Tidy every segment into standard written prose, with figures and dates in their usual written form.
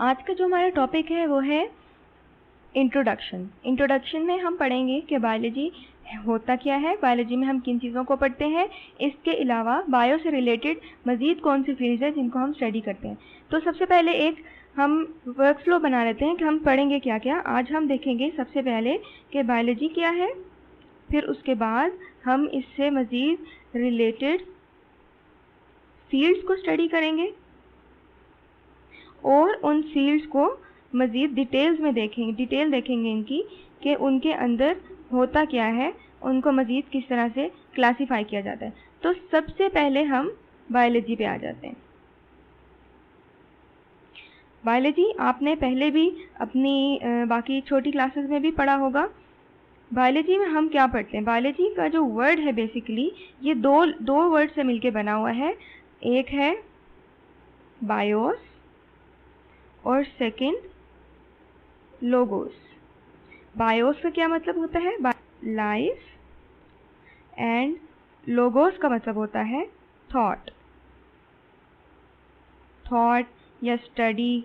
आज का जो हमारा टॉपिक है वो है इंट्रोडक्शन। इंट्रोडक्शन में हम पढ़ेंगे कि बायोलॉजी होता क्या है, बायोलॉजी में हम किन चीज़ों को पढ़ते हैं, इसके अलावा बायो से रिलेटेड मज़ीद कौन सी फील्ड्स हैं जिनको हम स्टडी करते हैं। तो सबसे पहले एक हम वर्क फ्लो बना लेते हैं कि हम पढ़ेंगे क्या क्या। आज हम देखेंगे सबसे पहले कि बायोलॉजी क्या है, फिर उसके बाद हम इससे मज़ीद रिलेटेड फील्ड्स को स्टडी करेंगे और उन फील्ड्स को मज़ीद डिटेल देखेंगे इनकी कि उनके अंदर होता क्या है, उनको मज़ीद किस तरह से क्लासीफाई किया जाता है। तो सबसे पहले हम बायोलॉजी पे आ जाते हैं। बायोलॉजी आपने पहले भी अपनी बाकी छोटी क्लासेस में भी पढ़ा होगा। बायोलॉजी में हम क्या पढ़ते हैं, बायोलॉजी का जो वर्ड है बेसिकली ये दो वर्ड से मिलके बना हुआ है। एक है बायोस और सेकंड लोगोस। बायोस का क्या मतलब होता है, लाइफ, एंड लोगोस का मतलब होता है थॉट या स्टडी।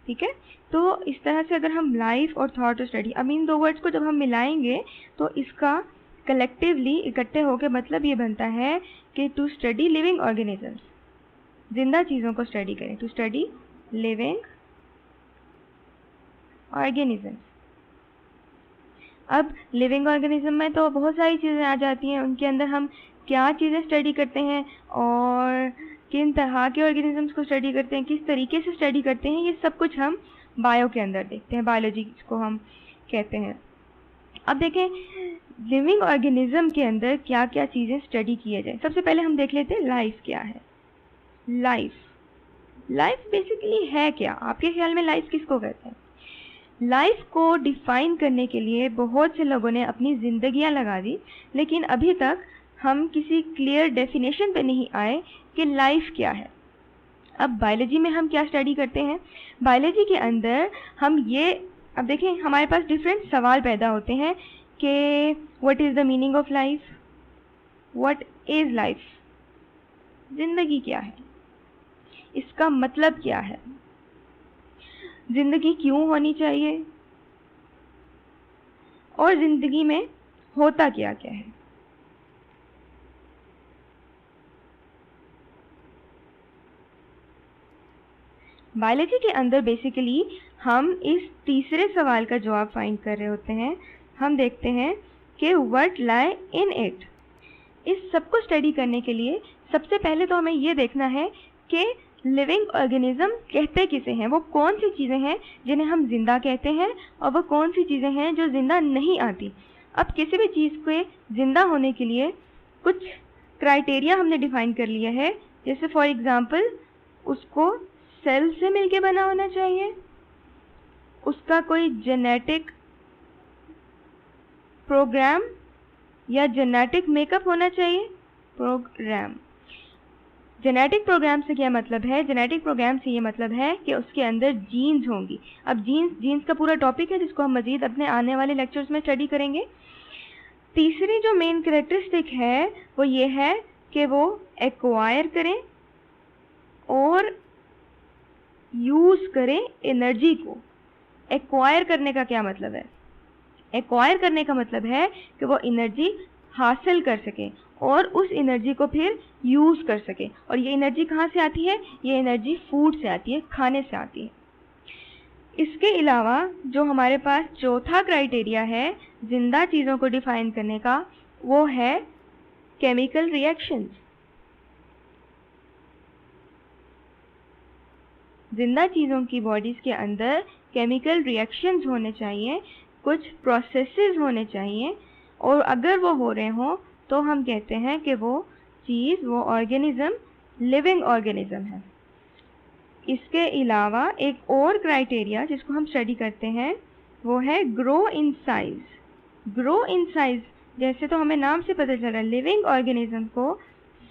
ठीक है, तो इस तरह से अगर हम लाइफ और थॉट और स्टडी, अब इन दो वर्ड्स को जब हम मिलाएंगे तो इसका कलेक्टिवली इकट्ठे होकर मतलब ये बनता है कि टू स्टडी लिविंग ऑर्गेनिजम्स, जिंदा चीज़ों को स्टडी करें, टू स्टडी लिविंग ऑर्गेनिजम्स। अब लिविंग ऑर्गेनिज्म में तो बहुत सारी चीज़ें आ जाती हैं, उनके अंदर हम क्या चीज़ें स्टडी करते हैं और किन तरह के ऑर्गेनिजम्स को स्टडी करते हैं, किस तरीके से स्टडी करते हैं, ये सब कुछ हम बायो के अंदर देखते हैं, बायोलॉजी को हम कहते हैं। अब देखें लिविंग ऑर्गेनिज्म के अंदर क्या क्या चीज़ें स्टडी किए जाए। सबसे पहले हम देख लेते हैं लाइफ क्या है। लाइफ बेसिकली है क्या, आपके ख्याल में लाइफ किसको कहते हैं? लाइफ को डिफाइन करने के लिए बहुत से लोगों ने अपनी ज़िंदगियां लगा दी, लेकिन अभी तक हम किसी क्लियर डेफिनेशन पे नहीं आए कि लाइफ क्या है। अब बायोलॉजी में हम क्या स्टडी करते हैं, बायोलॉजी के अंदर हम ये, अब देखें हमारे पास डिफरेंट सवाल पैदा होते हैं कि what is the meaning of life, what is life, ज़िंदगी क्या है, इसका मतलब क्या है, ज़िंदगी क्यों होनी चाहिए और ज़िंदगी में होता क्या क्या है। बायोलॉजी के अंदर बेसिकली हम इस तीसरे सवाल का जवाब फाइंड कर रहे होते हैं। हम देखते हैं कि व्हाट लाई इन इट। इस सब को स्टडी करने के लिए सबसे पहले तो हमें ये देखना है कि लिविंग ऑर्गेनिज्म कहते किसे हैं, वो कौन सी चीज़ें हैं जिन्हें हम जिंदा कहते हैं और वो कौन सी चीज़ें हैं जो जिंदा नहीं आती। अब किसी भी चीज़ के जिंदा होने के लिए कुछ क्राइटेरिया हमने डिफाइन कर लिया है, जैसे फॉर एग्जांपल उसको सेल से मिलके बना होना चाहिए, उसका कोई जेनेटिक प्रोग्राम या जेनेटिक मेकअप होना चाहिए। प्रोग्राम, जेनेटिक प्रोग्राम से क्या मतलब है, जेनेटिक प्रोग्राम से ये मतलब है कि उसके अंदर जीन्स होंगी। अब जीन्स का पूरा टॉपिक है जिसको हम मज़ीद अपने आने वाले लेक्चर्स में स्टडी करेंगे। तीसरी जो मेन कैरेक्टरिस्टिक है वो ये है कि वो एक्वायर करें और यूज़ करें एनर्जी को। एक्वायर करने का क्या मतलब है, एक्वायर करने का मतलब है कि वो एनर्जी हासिल कर सके और उस एनर्जी को फिर यूज़ कर सके। और ये एनर्जी कहाँ से आती है, ये एनर्जी फूड से आती है, खाने से आती है। इसके अलावा जो हमारे पास चौथा क्राइटेरिया है जिंदा चीज़ों को डिफाइन करने का, वो है केमिकल रिएक्शंस। जिंदा चीज़ों की बॉडीज़ के अंदर केमिकल रिएक्शंस होने चाहिए, कुछ प्रोसेसेस होने चाहिए, और अगर वो हो रहे हों तो हम कहते हैं कि वो चीज़, वो ऑर्गेनिज्म लिविंग ऑर्गेनिज्म है। इसके अलावा एक और क्राइटेरिया जिसको हम स्टडी करते हैं वो है grow in size. Grow in size जैसे तो हमें नाम से पता चल रहा है लिविंग ऑर्गेनिज्म को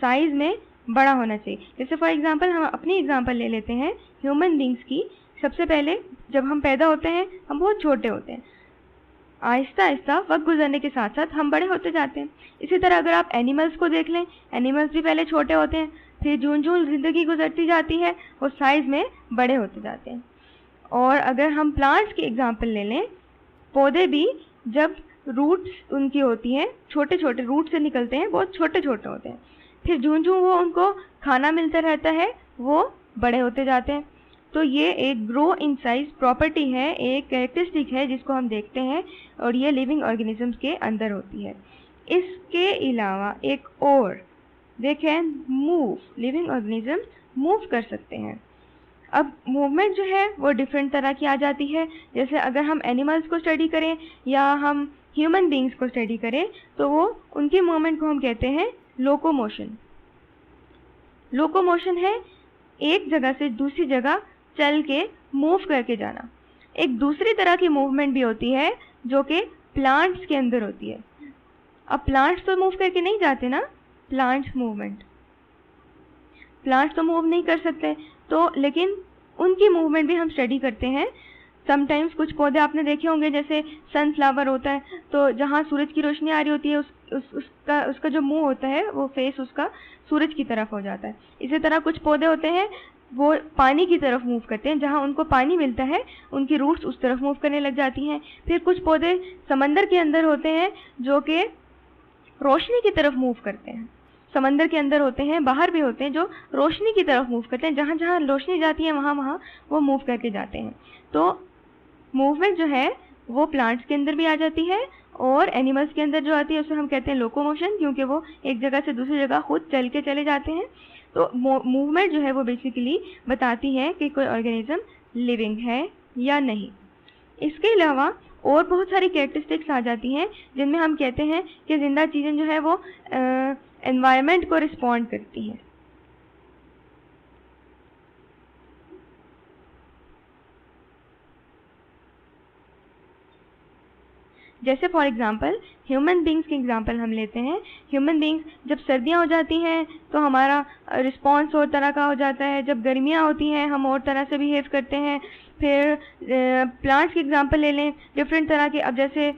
साइज में बड़ा होना चाहिए। जैसे फॉर एग्जांपल हम अपनी एग्जांपल ले लेते हैं ह्यूमन बींग्स की। सबसे पहले जब हम पैदा होते हैं हम बहुत छोटे होते हैं, आहिस्ता आहिस्ता वक्त गुजरने के साथ साथ हम बड़े होते जाते हैं। इसी तरह अगर आप एनिमल्स को देख लें, एनिमल्स भी पहले छोटे होते हैं, फिर जून जून ज़िंदगी गुजरती जाती है वो साइज़ में बड़े होते जाते हैं। और अगर हम प्लांट्स की एग्जांपल ले लें, पौधे भी जब रूट्स उनकी होती हैं, छोटे छोटे रूट से निकलते हैं, बहुत छोटे छोटे होते हैं, फिर जूं जूं वो उनको खाना मिलता रहता है वो बड़े होते जाते हैं। तो ये एक ग्रो इन साइज प्रॉपर्टी है, एक कैरेक्टरिस्टिक है जिसको हम देखते हैं और ये लिविंग ऑर्गेनिजम्स के अंदर होती है। इसके अलावा एक और देखें, मूव, लिविंग ऑर्गेनिजम्स मूव कर सकते हैं। अब मूवमेंट जो है वो डिफरेंट तरह की आ जाती है। जैसे अगर हम एनिमल्स को स्टडी करें या हम ह्यूमन बींग्स को स्टडी करें तो वो उनकी मूवमेंट को हम कहते हैं लोकोमोशन। लोकोमोशन है एक जगह से दूसरी जगह चल के मूव करके जाना। एक दूसरी तरह की मूवमेंट भी होती है जो कि प्लांट्स के अंदर होती है। अब प्लांट्स तो मूव करके नहीं जाते ना, प्लांट्स तो मूव नहीं कर सकते, तो लेकिन उनकी मूवमेंट भी हम स्टडी करते हैं। समटाइम्स कुछ पौधे आपने देखे होंगे, जैसे सनफ्लावर होता है, तो जहाँ सूरज की रोशनी आ रही होती है उसका जो मुंह होता है वो फेस उसका सूरज की तरफ हो जाता है। इसी तरह कुछ पौधे होते हैं वो पानी की तरफ मूव करते हैं, जहाँ उनको पानी मिलता है उनकी रूट्स उस तरफ मूव करने लग जाती हैं। फिर कुछ पौधे समंदर के अंदर होते हैं जो कि रोशनी की तरफ मूव करते हैं। समंदर के अंदर होते हैं, बाहर भी होते हैं जो रोशनी की तरफ मूव करते हैं, जहाँ जहाँ रोशनी जाती है वहाँ वहाँ वो मूव करके जाते हैं। तो मूवमेंट जो है वो प्लांट्स के अंदर भी आ जाती है और एनिमल्स के अंदर जो आती है उसे हम कहते हैं लोकोमोशन, क्योंकि वो एक जगह से दूसरी जगह खुद चल के चले जाते हैं। तो मूवमेंट जो है वो बेसिकली बताती है कि कोई ऑर्गेनिज्म लिविंग है या नहीं। इसके अलावा और बहुत सारी कैरेक्टरिस्टिक्स आ जाती हैं जिनमें हम कहते हैं कि जिंदा चीज़ें जो है वो एनवायरनमेंट को रिस्पॉन्ड करती हैं। जैसे फॉर एग्जांपल ह्यूमन बींग्स की एग्जांपल हम लेते हैं। ह्यूमन बींग्स, जब सर्दियां हो जाती हैं तो हमारा रिस्पॉन्स और तरह का हो जाता है, जब गर्मियां होती हैं हम और तरह से बिहेव करते हैं। फिर प्लांट्स की एग्जांपल ले लें, डिफरेंट तरह के, अब जैसे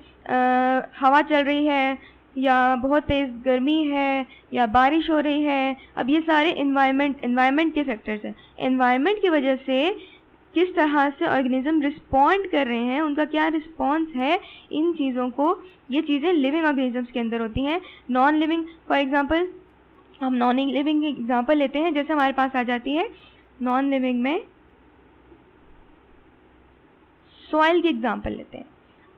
हवा चल रही है या बहुत तेज़ गर्मी है या बारिश हो रही है, अब ये सारे एनवायरनमेंट के फैक्टर्स हैं। एनवायरनमेंट की वजह से किस तरह से ऑर्गेनिज्म रिस्पॉन्ड कर रहे हैं, उनका क्या रिस्पॉन्स है, इन चीज़ों को, ये चीज़ें लिविंग ऑर्गेनिजम्स के अंदर होती हैं। नॉन लिविंग, फॉर एग्जांपल हम नॉन लिविंग की एग्जांपल लेते हैं, जैसे हमारे पास आ जाती है नॉन लिविंग में सॉइल की एग्जांपल लेते हैं।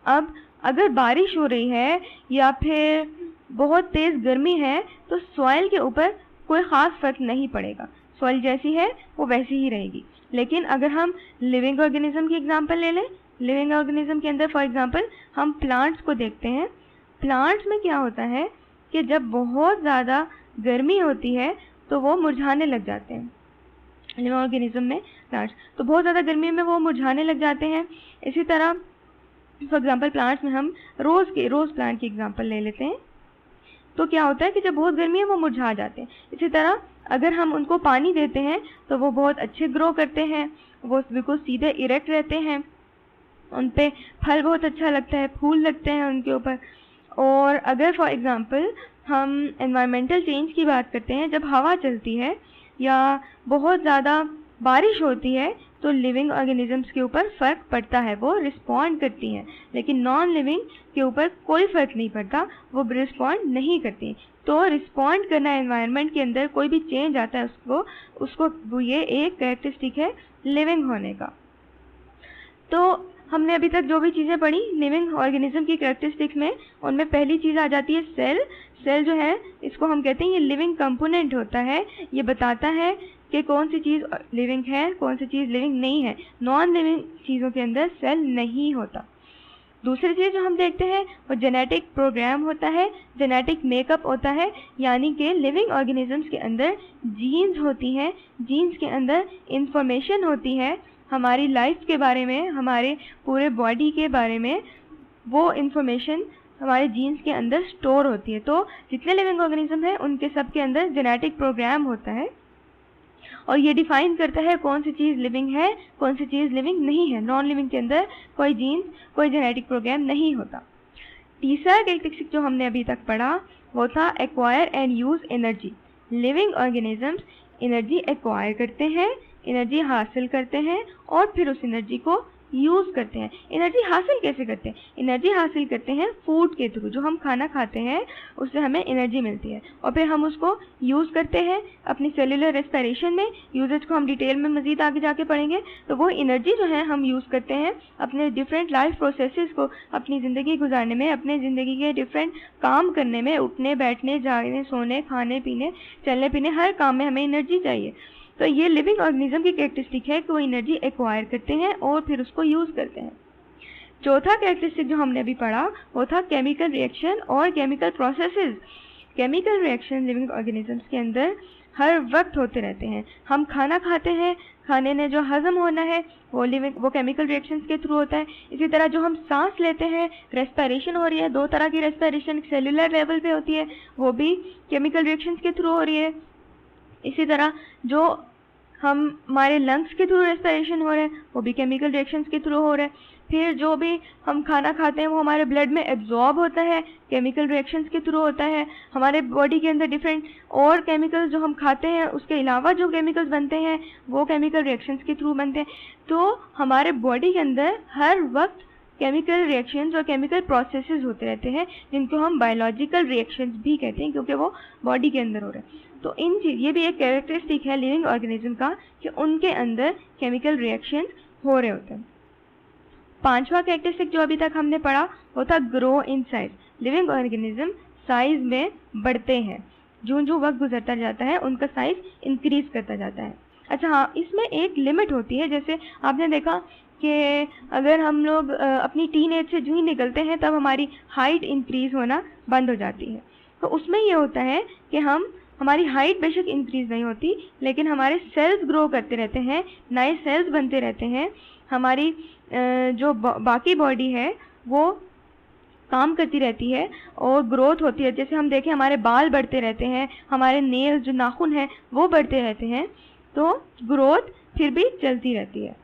अब अगर बारिश हो रही है या फिर बहुत तेज़ गर्मी है तो सॉइल के ऊपर कोई ख़ास फर्क नहीं पड़ेगा, सॉइल जैसी है वो वैसी ही रहेगी। लेकिन अगर हम लिविंग ऑर्गेनिज्म की एग्जांपल ले लें, लिविंग ऑर्गेनिज्म के अंदर फॉर एग्जांपल हम प्लांट्स को देखते हैं। प्लांट्स में क्या होता है कि जब बहुत ज़्यादा गर्मी होती है तो वो मुरझाने लग जाते हैं। लिविंग ऑर्गेनिज्म में प्लांट्स तो बहुत ज़्यादा गर्मी में वो मुरझाने लग जाते हैं। इसी तरह फॉर एग्जांपल प्लांट्स में हम रोज़ प्लांट की एग्जांपल ले लेते हैं। तो क्या होता है कि जब बहुत गर्मी है वो मुरझा जाते हैं। इसी तरह अगर हम उनको पानी देते हैं तो वो बहुत अच्छे ग्रो करते हैं, वो बिल्कुल सीधे इरेक्ट रहते हैं, उन पे फल बहुत अच्छा लगता है, फूल लगते हैं उनके ऊपर। और अगर फॉर एग्जांपल हम एनवायरमेंटल चेंज की बात करते हैं, जब हवा चलती है या बहुत ज़्यादा बारिश होती है तो लिविंग ऑर्गेनिजम्स के ऊपर फ़र्क पड़ता है, वो रिस्पॉन्ड करती हैं। लेकिन नॉन लिविंग के ऊपर कोई फ़र्क नहीं पड़ता, वो रिस्पॉन्ड नहीं करती। तो रिस्पॉन्ड करना एनवायरनमेंट के अंदर कोई भी चेंज आता है उसको ये एक कैरेक्टरिस्टिक है लिविंग होने का। तो हमने अभी तक जो भी चीज़ें पढ़ी लिविंग ऑर्गेनिज्म की कैरेक्टरिस्टिक्स में, उनमें पहली चीज़ आ जाती है सेल। सेल जो है इसको हम कहते हैं ये लिविंग कंपोनेंट होता है, ये बताता है कि कौन सी चीज़ लिविंग है, कौन सी चीज़ लिविंग नहीं है। नॉन लिविंग चीज़ों के अंदर सेल नहीं होता। दूसरी चीज़ जो हम देखते हैं वो जेनेटिक प्रोग्राम होता है, जेनेटिक मेकअप होता है, यानी कि लिविंग ऑर्गेनिजम्स के अंदर जीन्स होती हैं, जीन्स के अंदर इंफॉर्मेशन होती है हमारी लाइफ के बारे में, हमारे पूरे बॉडी के बारे में, वो इंफॉर्मेशन हमारे जीन्स के अंदर स्टोर होती है। तो जितने लिविंग ऑर्गेनिज्म हैं उनके सब के अंदर जेनेटिक प्रोग्राम होता है और ये डिफाइन करता है कौन सी चीज़ लिविंग है, कौन सी चीज़ लिविंग नहीं है। नॉन लिविंग के अंदर कोई जीन्स, कोई जेनेटिक प्रोग्राम नहीं होता। तीसरा कैरेक्टरिस्टिक जो हमने अभी तक पढ़ा वो था acquire and use energy. Living organisms energy acquire करते हैं एनर्जी हासिल करते हैं और फिर उस एनर्जी को यूज़ करते हैं। एनर्जी हासिल कैसे करते हैं? एनर्जी हासिल करते हैं फूड के थ्रू। जो हम खाना खाते हैं उससे हमें एनर्जी मिलती है और फिर हम उसको यूज़ करते हैं अपनी सेल्यूलर रेस्पिरेशन में। यूजेज को हम डिटेल में मज़ीद आगे जाके पढ़ेंगे। तो वो एनर्जी जो है हम यूज़ करते हैं अपने डिफरेंट लाइफ प्रोसेसेस को अपनी ज़िंदगी गुजारने में, अपने ज़िंदगी के डिफरेंट काम करने में, उठने बैठने जागने सोने खाने पीने चलने फिरने हर काम में हमें एनर्जी चाहिए। तो ये लिविंग ऑर्गेनिज्म की कैरेक्टरिस्टिक है कि वो एनर्जी एक्वायर करते हैं और फिर उसको यूज़ करते हैं। चौथा कैरेक्टरिस्टिक जो हमने अभी पढ़ा वो था केमिकल रिएक्शन और chemical processes. Chemical reaction living organisms के अंदर हर वक्त होते रहते हैं। हम खाना खाते हैं, खाने ने जो हजम होना है वो केमिकल रिएक्शंस के थ्रू होता है। इसी तरह जो हम सांस लेते हैं, रेस्पिरेशन हो रही है, दो तरह की रेस्पिरेशन सेल्यूलर लेवल पे होती है, वो भी केमिकल रिएक्शंस के थ्रू हो रही है। इसी तरह जो हमारे लंग्स के थ्रू रेस्पिरेशन हो रहा है वो भी केमिकल रिएक्शंस के थ्रू हो रहा है। फिर जो भी हम खाना खाते हैं वो हमारे ब्लड में एब्जॉर्ब होता है, केमिकल रिएक्शंस के थ्रू होता है। हमारे बॉडी के अंदर डिफरेंट और केमिकल्स जो हम खाते हैं उसके अलावा जो केमिकल्स बनते हैं वो केमिकल रिएक्शंस के थ्रू बनते हैं। तो हमारे बॉडी के अंदर हर वक्त केमिकल रिएक्शंस और केमिकल प्रोसेसेस होते रहते हैं जिनको हम बायोलॉजिकल रिएक्शंस भी कहते हैं क्योंकि वो बॉडी के अंदर हो रहे हैं। तो ये भी एक कैरेक्टरिस्टिक है लिविंग ऑर्गेनिज्म का कि उनके अंदर केमिकल रिएक्शन हो रहे होते हैं। पांचवा कैरेक्टरिस्टिक जो अभी तक हमने पढ़ा वो था grow in size. Living organism size में बढ़ते हैं, जो वक्त गुजरता जाता है उनका साइज इंक्रीज करता जाता है। अच्छा हाँ, इसमें एक लिमिट होती है। जैसे आपने देखा कि अगर हम लोग अपनी टीनेज से जो ही निकलते हैं तब हमारी हाइट इंक्रीज होना बंद हो जाती है। तो उसमें ये होता है कि हमारी हाइट बेशक इंक्रीज नहीं होती लेकिन हमारे सेल्स ग्रो करते रहते हैं, नए सेल्स बनते रहते हैं। हमारी जो बाकी बॉडी है वो काम करती रहती है और ग्रोथ होती है। जैसे हम देखें हमारे बाल बढ़ते रहते हैं, हमारे नेल्स जो नाखून हैं वो बढ़ते रहते हैं, तो ग्रोथ फिर भी चलती रहती है।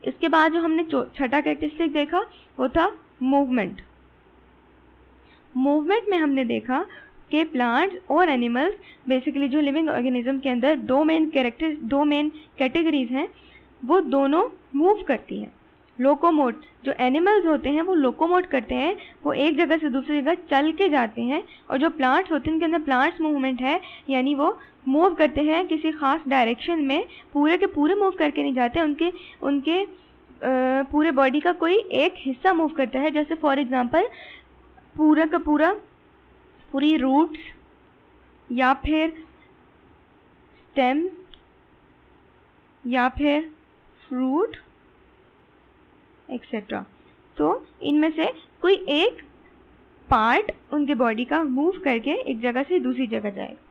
इसके बाद जो हमने छठा कैरेक्टरिस्टिक देखा वो था मूवमेंट। मूवमेंट में हमने देखा कि प्लांट्स और एनिमल्स बेसिकली जो लिविंग ऑर्गेनिज्म के अंदर दो मेन कैटेगरीज हैं वो दोनों मूव करती हैं। लोकोमोट, जो एनिमल्स होते हैं वो लोकोमोट करते हैं, वो एक जगह से दूसरी जगह चल के जाते हैं। और जो प्लांट्स होते हैं उनके अंदर प्लांट्स मूवमेंट है, यानी वो मूव करते हैं किसी खास डायरेक्शन में, पूरे के पूरे मूव करके नहीं जाते, उनके पूरे बॉडी का कोई एक हिस्सा मूव करता है। जैसे फॉर एग्जांपल पूरा का पूरी रूट्स या फिर स्टेम या फिर फ्रूट एक्सेट्रा। तो इनमें से कोई एक पार्ट उनके बॉडी का मूव करके एक जगह से दूसरी जगह जाएगा।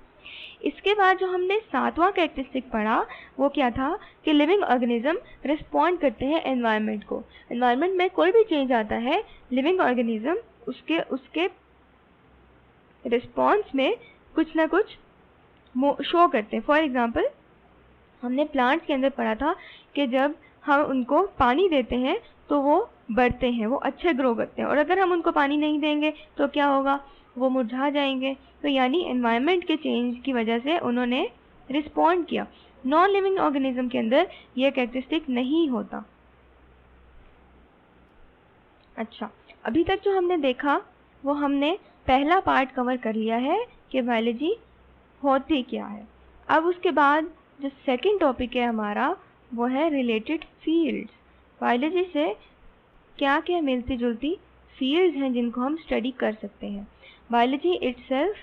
इसके बाद जो हमने सातवां कैरेक्टरिस्टिक पढ़ा वो क्या था कि लिविंग ऑर्गेनिज्म रिस्पॉन्ड करते हैं एनवायरनमेंट को। एनवायरनमेंट में कोई भी चेंज आता है लिविंग ऑर्गेनिज्म उसके रिस्पॉन्स में कुछ ना कुछ शो करते हैं। फॉर एग्जांपल हमने प्लांट्स के अंदर पढ़ा था कि जब हम उनको पानी देते हैं तो वो बढ़ते हैं, वो अच्छे ग्रो करते हैं, और अगर हम उनको पानी नहीं देंगे तो क्या होगा, वो मुरझा जाएंगे। तो यानी एनवायरनमेंट के चेंज की वजह से उन्होंने रिस्पॉन्ड किया। नॉन लिविंग ऑर्गेनिज्म के अंदर यह कैरेक्टरिस्टिक नहीं होता। अच्छा, अभी तक जो हमने देखा वो हमने पहला पार्ट कवर कर लिया है कि बायोलॉजी होती क्या है। अब उसके बाद जो सेकंड टॉपिक है हमारा वो है रिलेटेड फील्ड्स। बायोलॉजी से क्या क्या मिलती जुलती फील्ड्स हैं जिनको हम स्टडी कर सकते हैं। Biology itself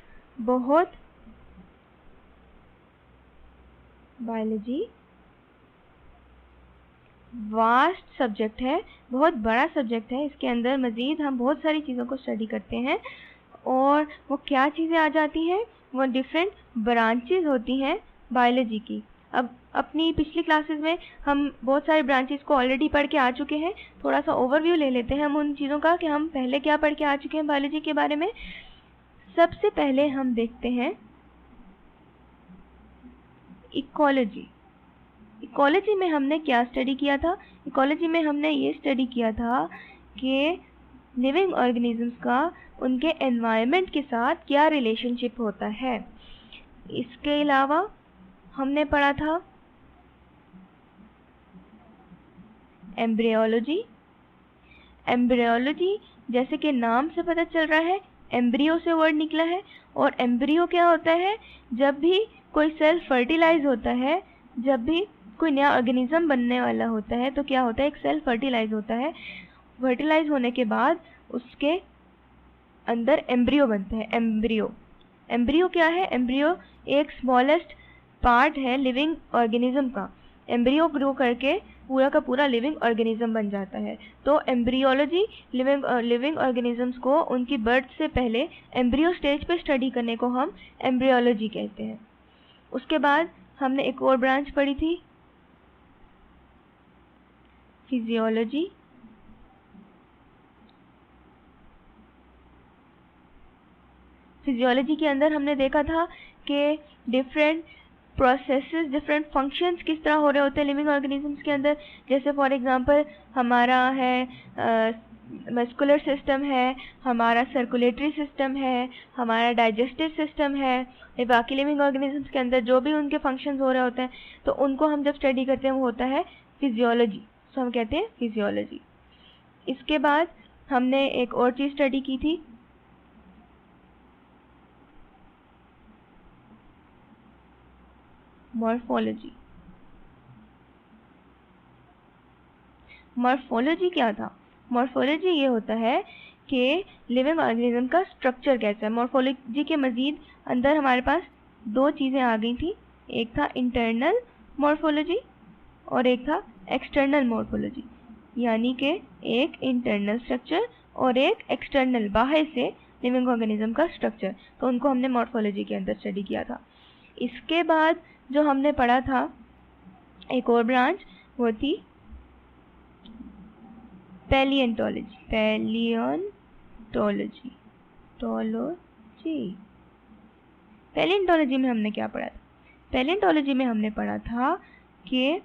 biology vast subject है, बहुत बड़ा सब्जेक्ट है। इसके अंदर मज़ीद हम बहुत सारी चीज़ों को स्टडी करते हैं और वो क्या चीज़ें आ जाती हैं, वो डिफरेंट ब्रांचेस होती हैं बायोलॉजी की। अब अपनी पिछली क्लासेस में हम बहुत सारे ब्रांचेस को ऑलरेडी पढ़ के आ चुके हैं। थोड़ा सा ओवरव्यू ले लेते हैं हम उन चीज़ों का कि हम पहले क्या पढ़ के आ चुके हैं बायोलॉजी के बारे में। सबसे पहले हम देखते हैं इकोलॉजी। इकोलॉजी में हमने क्या स्टडी किया था? इकोलॉजी में हमने ये स्टडी किया था कि लिविंग ऑर्गेनिजम्स का उनके एनवायरनमेंट के साथ क्या रिलेशनशिप होता है। इसके अलावा हमने पढ़ा था एम्ब्रियोलॉजी। एम्ब्रियोलॉजी जैसे कि नाम से पता चल रहा है, एम्ब्रियो से वर्ड निकला है, और एम्ब्रियो क्या होता है? जब भी कोई सेल फर्टिलाइज होता है, जब भी कोई नया ऑर्गेनिज्म बनने वाला होता है तो क्या होता है? एक सेल फर्टिलाइज होता है। फर्टिलाइज होने के बाद उसके अंदर एम्ब्रियो बनते हैं। एम्ब्रियो, एम्ब्रियो क्या है? एम्ब्रियो एक स्मॉलेस्ट पार्ट है लिविंग ऑर्गेनिज्म का। एम्ब्रियो ग्रो करके पूरा का पूरा लिविंग ऑर्गेनिज्म बन जाता है। तो एम्ब्रियोलॉजी लिविंग ऑर्गेनिजम्स को उनकी बर्थ से पहले एम्ब्रियो स्टेज पे स्टडी करने को हम एम्ब्रियोलॉजी कहते हैं। उसके बाद हमने एक और ब्रांच पढ़ी थी, फिजियोलॉजी। फिजियोलॉजी के अंदर हमने देखा था कि डिफरेंट प्रोसेसेस, डिफरेंट फंक्शंस किस तरह हो रहे होते हैं लिविंग ऑर्गेनिजम्स के अंदर। जैसे फॉर एग्जांपल हमारा है मस्कुलर सिस्टम है, हमारा सर्कुलेटरी सिस्टम है, हमारा डाइजेस्टिव सिस्टम है। बाकी लिविंग ऑर्गेनिजम्स के अंदर जो भी उनके फंक्शंस हो रहे होते हैं तो उनको हम जब स्टडी करते हैं वो होता है फिजियोलॉजी, तो हम कहते हैं फिजियोलॉजी। इसके बाद हमने एक और चीज़ स्टडी की थी, मॉर्फोलॉजी। मॉर्फोलॉजी क्या था? मॉर्फोलॉजी ये होता है कि लिविंग ऑर्गेनिज्म का स्ट्रक्चर कैसा है। मॉर्फोलॉजी के मजीद अंदर हमारे पास दो चीज़ें आ गई थी, एक था इंटरनल मॉर्फोलॉजी और एक था एक्सटर्नल मॉर्फोलॉजी, यानी कि एक इंटरनल स्ट्रक्चर और एक एक्सटर्नल बाहर से लिविंग ऑर्गेनिज्म का स्ट्रक्चर। तो उनको हमने मॉर्फोलॉजी के अंदर स्टडी किया था। इसके बाद जो हमने पढ़ा था एक और ब्रांच, वो थी पैलिएंटोलॉजी। पैलिएंटोलॉजी में हमने क्या पढ़ा था? पैलिएंटोलॉजी में हमने पढ़ा था कि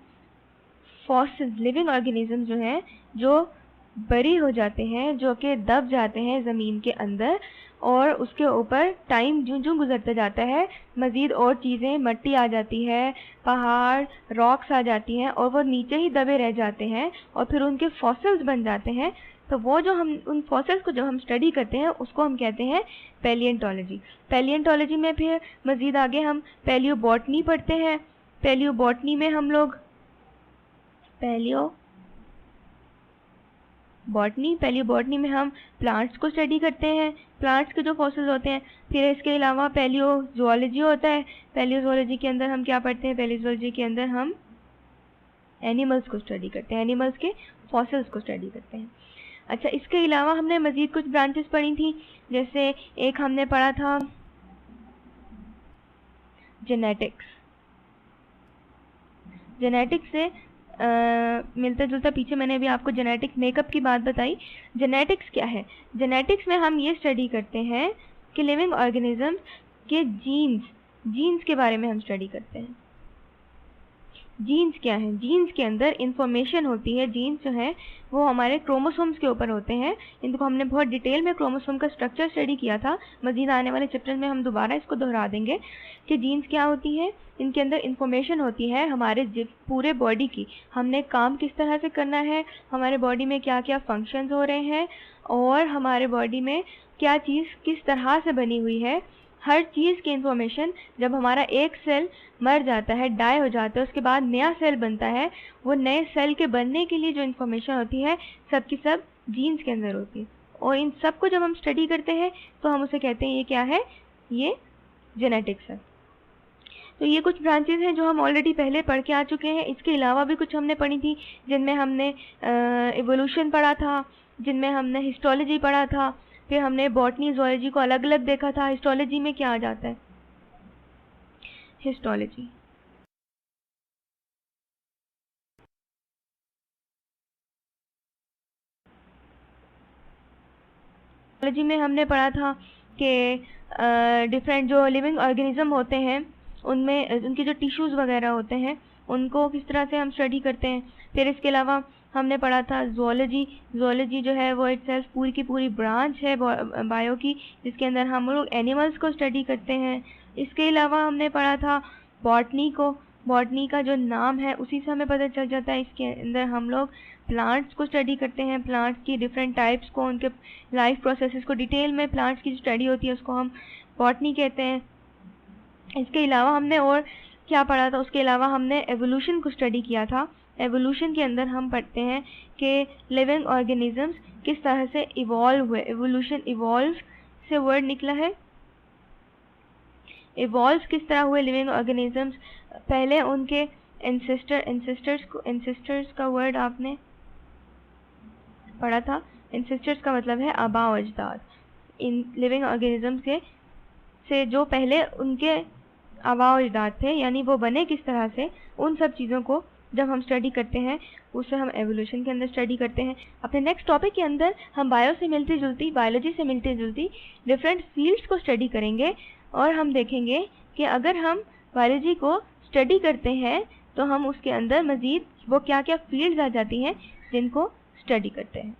फॉसिल्स, लिविंग ऑर्गेनिज्म जो हैं, जो बरी हो जाते हैं, जो कि दब जाते हैं ज़मीन के अंदर, और उसके ऊपर टाइम जो जो गुजरता जाता है मज़ीद और चीज़ें, मट्टी आ जाती है, पहाड़, रॉक्स आ जाती हैं और वो नीचे ही दबे रह जाते हैं और फिर उनके फॉसिल्स बन जाते हैं। तो वो जो हम उन फॉसिल्स को जब हम स्टडी करते हैं उसको हम कहते हैं पैलिएंटोलॉजी। पैलिएंटोलॉजी में फिर मज़ीद आगे हम पैलियोबॉटनी पढ़ते हैं। पैलियोबॉटनी में हम लोग पैलियोबॉटनी में हम प्लांट्स को स्टडी करते हैं, प्लांट्स के जो फॉसिल्स होते हैं। फिर इसके अलावा पैलियोजोलॉजी होता है। पैलियोजोलॉजी के अंदर हम क्या पढ़ते हैं? पैलियोजोलॉजी के अंदर हम एनिमल्स को स्टडी करते हैं, एनिमल्स के फॉसिल्स को स्टडी करते हैं। अच्छा, इसके अलावा हमने मज़ीद कुछ ब्रांचेस पढ़ी थी, जैसे एक हमने पढ़ा था जेनेटिक्स। जेनेटिक्स से मिलता जुलता पीछे मैंने अभी आपको जेनेटिक मेकअप की बात बताई। जेनेटिक्स क्या है? जेनेटिक्स में हम ये स्टडी करते हैं कि लिविंग ऑर्गेनिज्म के जीन्स के बारे में हम स्टडी करते हैं। जीन्स क्या है? जीन्स के अंदर इंफॉर्मेशन होती है। जीन्स जो है वो हमारे क्रोमोसोम्स के ऊपर होते हैं। इनको हमने बहुत डिटेल में क्रोमोसोम का स्ट्रक्चर स्टडी किया था। मज़ीद आने वाले चैप्टर में हम दोबारा इसको दोहरा देंगे कि जीन्स क्या होती है। इनके अंदर इंफॉर्मेशन होती है हमारे पूरे बॉडी की, हमने काम किस तरह से करना है, हमारे बॉडी में क्या क्या फंक्शंस हो रहे हैं और हमारे बॉडी में क्या चीज़ किस तरह से बनी हुई है। हर चीज़ की इंफॉर्मेशन, जब हमारा एक सेल मर जाता है, डाई हो जाता है, उसके बाद नया सेल बनता है, वो नए सेल के बनने के लिए जो इंफॉर्मेशन होती है सब की सब जीन्स के अंदर होती है। और इन सब को जब हम स्टडी करते हैं तो हम उसे कहते हैं ये क्या है? ये जेनेटिक्स है। तो ये कुछ ब्रांचेस हैं जो हम ऑलरेडी पहले पढ़ के आ चुके हैं। इसके अलावा भी कुछ हमने पढ़ी थी, जिनमें हमने इवोल्यूशन पढ़ा था, जिनमें हमने हिस्टोलॉजी पढ़ा था, फिर हमने बॉटनी ज़ूलॉजी को अलग अलग देखा था। हिस्टोलॉजी में क्या आ जाता है? हिस्टोलॉजी में हमने पढ़ा था कि डिफरेंट जो लिविंग ऑर्गेनिज्म होते हैं उनमें उनके जो टिश्यूज़ वगैरह होते हैं उनको किस तरह से हम स्टडी करते हैं। फिर इसके अलावा हमने पढ़ा था ज़ूलॉजी जो है वो इटसेल्फ पूरी की पूरी ब्रांच है बायो की, जिसके अंदर हम लोग एनिमल्स को स्टडी करते हैं। इसके अलावा हमने पढ़ा था बॉटनी को। बॉटनी का जो नाम है उसी से हमें पता चल जाता है। इसके अंदर हम लोग प्लांट्स को स्टडी करते हैं, प्लांट्स की डिफरेंट टाइप्स को, उनके लाइफ प्रोसेसेस को डिटेल में प्लांट्स की जो स्टडी होती है उसको हम बॉटनी कहते हैं। इसके अलावा हमने और क्या पढ़ा था, उसके अलावा हमने एवोल्यूशन को स्टडी किया था। एवोल्यूशन के अंदर हम पढ़ते हैं कि लिविंग ऑर्गेनिजम्स किस तरह से इवॉल्व हुए। एवोल्यूशन, इवॉल्व से वर्ड निकला है, इवॉल्व किस तरह हुए लिविंग ऑर्गेनिजम्स। पहले उनके एंसेस्टर्स का वर्ड आपने पढ़ा था। एंसेस्टर्स का मतलब है आबा व अजदाद। इन लिविंग ऑर्गेनिज्म से जो पहले उनके आबा व अजदाद थे, यानी वो बने किस तरह से, उन सब चीज़ों को जब हम स्टडी करते हैं उसे हम एवोल्यूशन के अंदर स्टडी करते हैं। अपने नेक्स्ट टॉपिक के अंदर हम बायोलॉजी से मिलती जुलती डिफरेंट फील्ड्स को स्टडी करेंगे और हम देखेंगे कि अगर हम बायोलॉजी को स्टडी करते हैं तो हम उसके अंदर मज़ीद वो क्या क्या फील्ड्स आ जाती हैं जिनको स्टडी करते हैं।